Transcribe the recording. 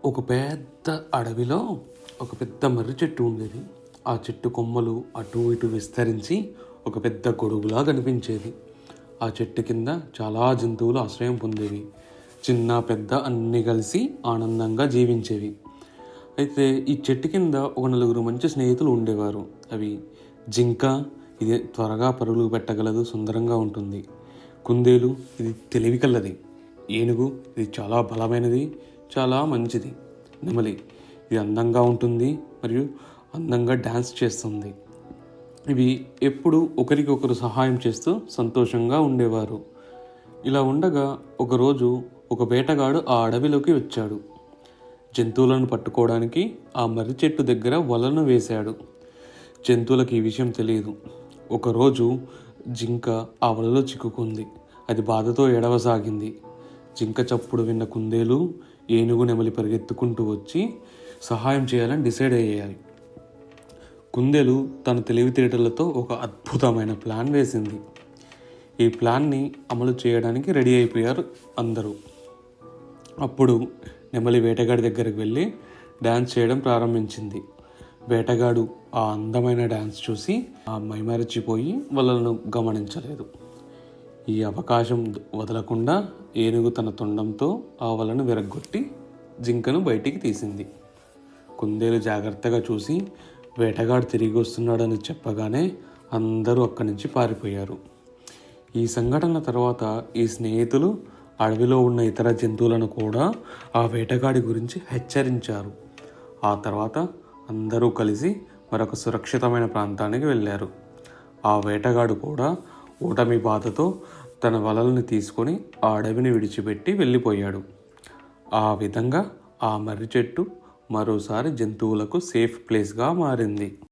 ఒక పెద్ద అడవిలో ఒక పెద్ద మర్రి చెట్టు ఉండేది. ఆ చెట్టు కొమ్మలు అటు ఇటు విస్తరించి ఒక పెద్ద గొడుగులా కనిపించేది. ఆ చెట్టు కింద చాలా జంతువులు ఆశ్రయం పొందేవి. చిన్న పెద్ద అన్నీ కలిసి ఆనందంగా జీవించేవి. అయితే ఈ చెట్టు కింద ఒక నలుగురు మంచి స్నేహితులు ఉండేవారు. అవి జింక, ఇది త్వరగా పరుగులు పెట్టగలదు, సుందరంగా ఉంటుంది. కుందేలు, ఇది తెలివి కల్లది. ఏనుగు, ఇది చాలా బలమైనది, చాలా మంచిది. నెమలి, ఇది అందంగా ఉంటుంది మరియు అందంగా డ్యాన్స్ చేస్తుంది. ఇవి ఎప్పుడు ఒకరికొకరు సహాయం చేస్తూ సంతోషంగా ఉండేవారు. ఇలా ఉండగా ఒకరోజు ఒక వేటగాడు ఆ అడవిలోకి వచ్చాడు. జంతువులను పట్టుకోవడానికి ఆ మర్రి చెట్టు దగ్గర వలను వేశాడు. జంతువులకు ఈ విషయం తెలియదు. ఒకరోజు జింక ఆ వలలో చిక్కుకుంది. అది బాధతో ఏడవసాగింది. జింక చప్పుడు విన్న కుందేలు, ఏనుగు, నెమలి పరిగెత్తుకుంటూ వచ్చి సహాయం చేయాలని డిసైడ్ అయ్యాయి. కుందేలు తన తెలివితేటలతో ఒక అద్భుతమైన ప్లాన్ వేసింది. ఈ ప్లాన్ని అమలు చేయడానికి రెడీ అయిపోయారు అందరూ. అప్పుడు నెమలి వేటగాడి దగ్గరికి వెళ్ళి డ్యాన్స్ చేయడం ప్రారంభించింది. వేటగాడు ఆ అందమైన డ్యాన్స్ చూసి ఆ మైమరిచిపోయి వాళ్ళను గమనించలేదు. ఈ అవకాశం వదలకుండా ఏనుగు తన తొండంతో ఆ వలను విరగ్గొట్టి జింకను బయటికి తీసింది. కుందేలు జాగ్రత్తగా చూసి వేటగాడు తిరిగి వస్తున్నాడని చెప్పగానే అందరూ అక్కడి నుంచి పారిపోయారు. ఈ సంఘటన తర్వాత ఈ స్నేహితులు అడవిలో ఉన్న ఇతర జంతువులను కూడా ఆ వేటగాడి గురించి హెచ్చరించారు. ఆ తర్వాత అందరూ కలిసి మరొక సురక్షితమైన ప్రాంతానికి వెళ్ళారు. ఆ వేటగాడు కూడా ఓటమి బాధతో తన వలలను తీసుకొని ఆ అడవిని విడిచిపెట్టి వెళ్ళిపోయాడు. ఆ విధంగా ఆ మర్రి చెట్టు మరోసారి జంతువులకు సేఫ్ ప్లేస్గా మారింది.